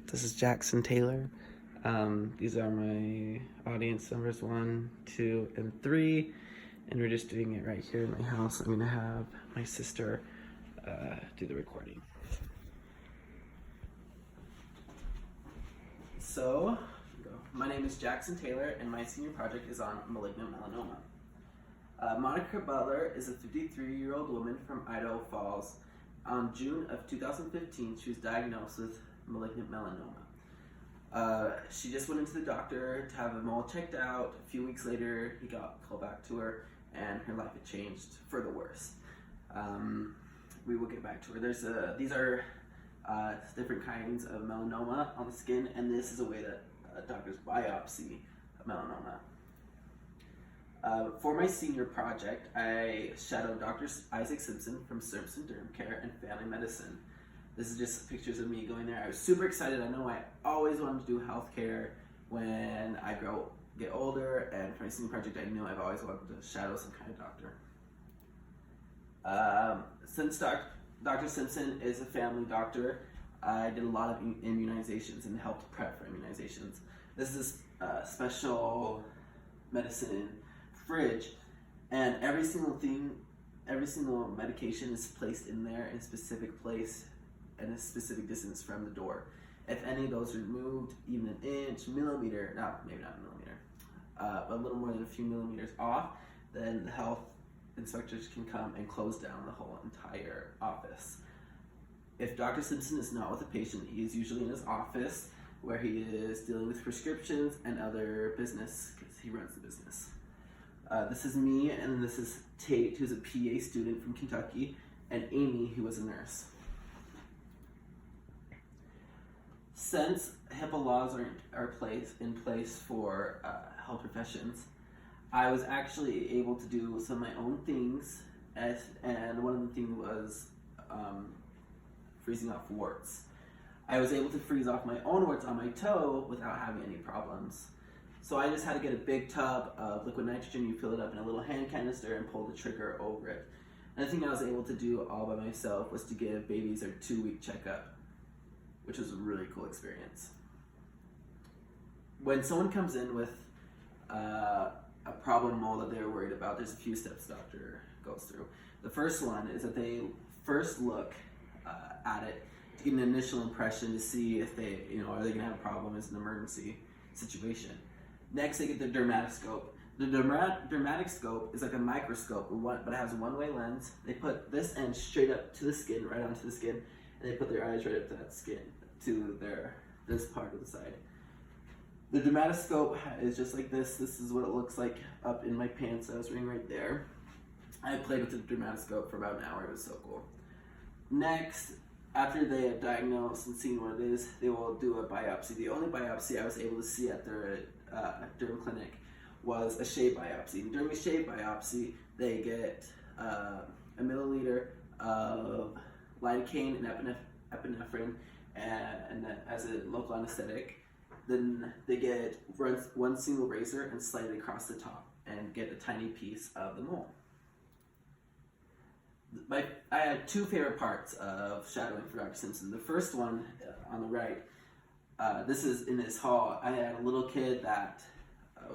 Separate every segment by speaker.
Speaker 1: This is Jackson Taylor. These are my audience numbers 1, 2, and 3, and we're just doing it right here in my house. I'm gonna have my sister do the recording. So, my name is Jackson Taylor, and my senior project is on malignant melanoma. Monica Butler is a 53-year-old woman from Idaho Falls. On June of 2015, she was diagnosed with malignant melanoma. She just went into the doctor to have a mole checked out. A few weeks later, he got called back to her, and her life had changed for the worse. We will get back to her. These are different kinds of melanoma on the skin, and this is a way that doctors biopsy melanoma. For my senior project, I shadowed Dr. Isaac Simpson from Simpson Derm Care and Family Medicine. This is just pictures of me going there. I was super excited. I know I always wanted to do healthcare when I get older, and for my senior project, I knew I've always wanted to shadow some kind of doctor. Since Dr. Simpson is a family doctor, I did a lot of immunizations and helped prep for immunizations. This is a special medicine fridge, and every single medication is placed in there in a specific place and a specific distance from the door. If any of those are removed, even an inch, millimeter, maybe not a millimeter, but a little more than a few millimeters off, then the health inspectors can come and close down the whole entire office. If Dr. Simpson is not with a patient, he is usually in his office where he is dealing with prescriptions and other business because he runs the business. This is me, and this is Tate, who's a PA student from Kentucky, and Amy, who was a nurse. Since HIPAA laws are in place for health professions, I was actually able to do some of my own things, and one of the things was freezing off warts. I was able to freeze off my own warts on my toe without having any problems. So I just had to get a big tub of liquid nitrogen, you fill it up in a little hand canister and pull the trigger over it. And the thing I was able to do all by myself was to give babies their 2-week checkup, which was a really cool experience. When someone comes in with a problem mole that they're worried about, there's a few steps the doctor goes through. The first one is that they first look at it to get an initial impression to see if are they gonna have a problem as an emergency situation. Next, they get the dermatoscope. The dermatoscope is like a microscope, but it has a one-way lens. They put this end straight up to the skin, right onto the skin, and they put their eyes right up to that skin, to this part of the side. The dermatoscope is just like this. This is what it looks like up in my pants I was wearing right there. I played with the dermatoscope for about an hour. It was so cool. Next, after they have diagnosed and seen what it is, they will do a biopsy. The only biopsy I was able to see at their derm clinic was a shave biopsy. And during a shave biopsy, they get a milliliter of lidocaine and epinephrine and as a local anesthetic. Then they get one single razor and slide it across the top and get a tiny piece of the mole. I had two favorite parts of shadowing for Dr. Simpson. The first one on the right, this is in his hall. I had a little kid that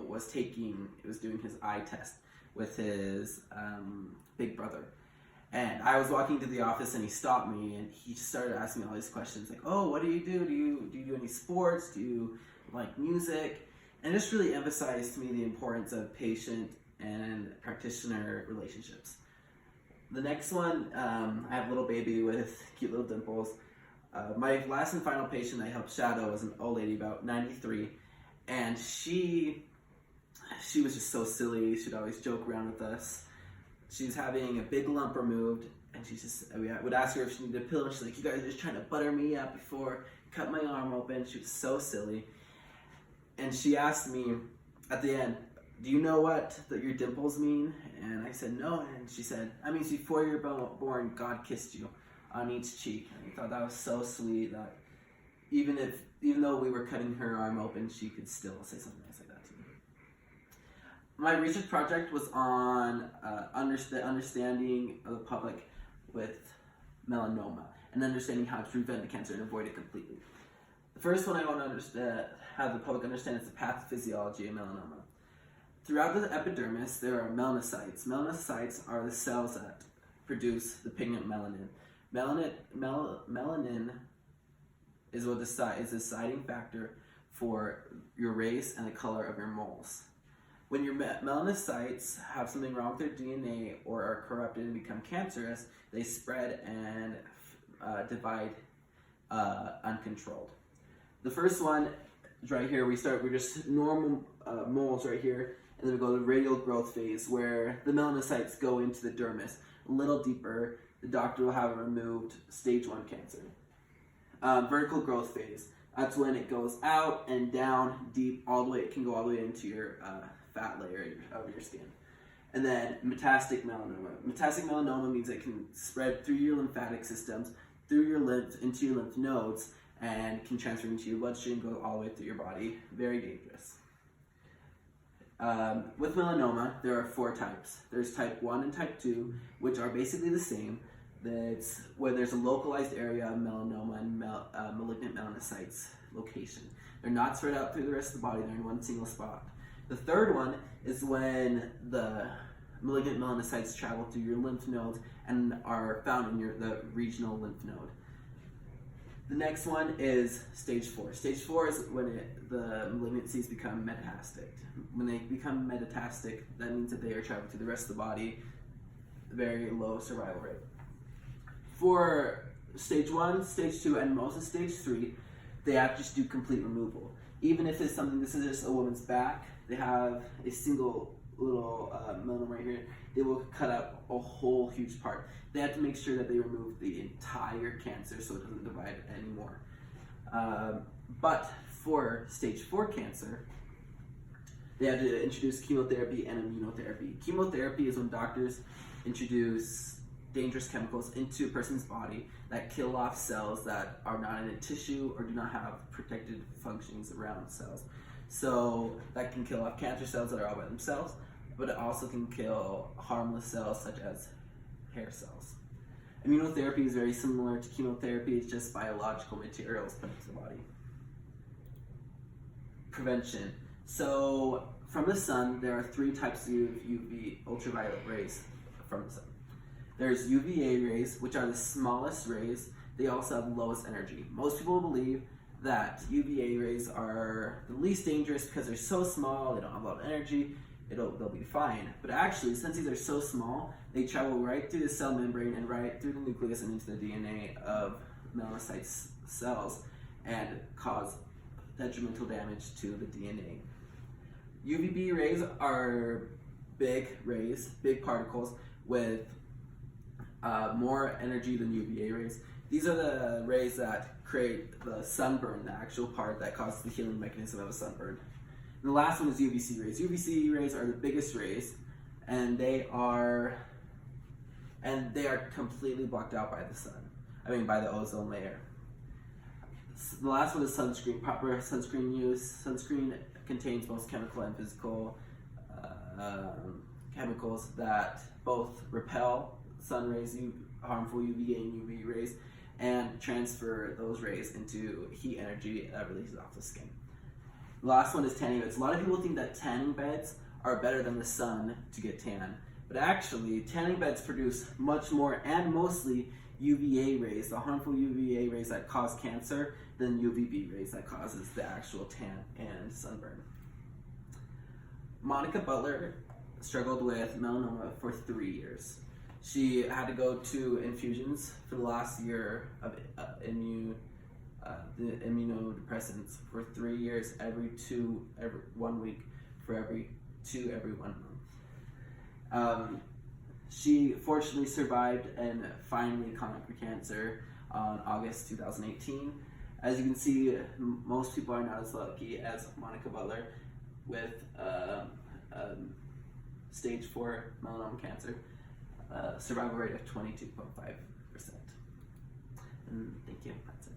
Speaker 1: was doing his eye test with his big brother. And I was walking to the office and he stopped me and he just started asking me all these questions like, oh, what do you do? Do you do any sports? Do you like music? And it just really emphasized to me the importance of patient and practitioner relationships. The next one, I have a little baby with cute little dimples. My last and final patient I helped shadow was an old lady, about 93, and she was just so silly. She'd always joke around with us. She was having a big lump removed, and we would ask her if she needed a pillow, and she's like, you guys are just trying to butter me up before cut my arm open. She was so silly. And she asked me at the end, do you know what your dimples mean? And I said, no. And she said, that means before you're born, God kissed you on each cheek. And I thought that was so sweet that even though we were cutting her arm open, she could still say something nice like that to me. My research project was on the understanding of the public with melanoma and understanding how to prevent the cancer and avoid it completely. The first one I want to understand, have the public understand, is the pathophysiology of melanoma. Throughout the epidermis, there are melanocytes. Melanocytes are the cells that produce the pigment melanin. Melanin is what is the deciding factor for your race and the color of your moles. When your melanocytes have something wrong with their DNA or are corrupted and become cancerous, they spread and divide uncontrolled. The first one is right here. We're just normal moles right here, and then we go to the radial growth phase where the melanocytes go into the dermis. A little deeper, the doctor will have removed stage 1 cancer. Vertical growth phase. That's when it goes out and down deep, all the way. It can go all the way into your fat layer of your skin. And then metastatic melanoma. Metastatic melanoma means it can spread through your lymphatic systems, through your lymph, into your lymph nodes, and can transfer into your bloodstream, go all the way through your body. Very dangerous. With melanoma, there are 4 types. There's type 1 and type 2, which are basically the same. That's where there's a localized area of melanoma and malignant melanocytes location. They're not spread out through the rest of the body, they're in one single spot. The third one is when the malignant melanocytes travel through your lymph nodes and are found in the regional lymph node. The next one is stage 4. Stage 4 is when the malignancies become metastatic. When they become metastatic, that means that they are traveling through the rest of the body, very low survival rate. For stage 1, stage 2, and most of stage 3, they have to just do complete removal. Even if it's something, this is just a woman's back, they have a single little melanoma right here, they will cut up a whole huge part. They have to make sure that they remove the entire cancer so it doesn't divide anymore. But for stage 4 cancer, they have to introduce chemotherapy and immunotherapy. Chemotherapy is when doctors introduce dangerous chemicals into a person's body that kill off cells that are not in a tissue or do not have protected functions around cells. So that can kill off cancer cells that are all by themselves, but it also can kill harmless cells such as hair cells. Immunotherapy is very similar to chemotherapy, it's just biological materials put into the body. Prevention. So from the sun, there are 3 types of UV ultraviolet rays from the sun. There's UVA rays, which are the smallest rays. They also have the lowest energy. Most people believe that UVA rays are the least dangerous because they're so small, they don't have a lot of energy, they'll be fine. But actually, since these are so small, they travel right through the cell membrane and right through the nucleus and into the DNA of melanocyte cells and cause detrimental damage to the DNA. UVB rays are big rays, big particles with more energy than UVA rays. These are the rays that create the sunburn, the actual part that causes the healing mechanism of a sunburn. And the last one is UVC rays. UVC rays are the biggest rays, and they are completely blocked out by the sun. By the ozone layer. The last one is sunscreen. Proper sunscreen use. Sunscreen contains both chemical and physical chemicals that both repel sun rays, harmful UVA and UV rays, and transfer those rays into heat energy that releases off the skin. The last one is tanning beds. A lot of people think that tanning beds are better than the sun to get tan, but actually tanning beds produce much more and mostly UVA rays, the harmful UVA rays that cause cancer, than UVB rays that causes the actual tan and sunburn. Monica Butler struggled with melanoma for 3 years. She had to go to infusions for the last year of the immunodepressants for 3 years, every 1 week, for every 1 month. She fortunately survived and finally conquered cancer on August 2018. As you can see, most people are not as lucky as Monica Butler with stage 4 melanoma cancer. Survival rate of 22.5%. And thank you. That's it.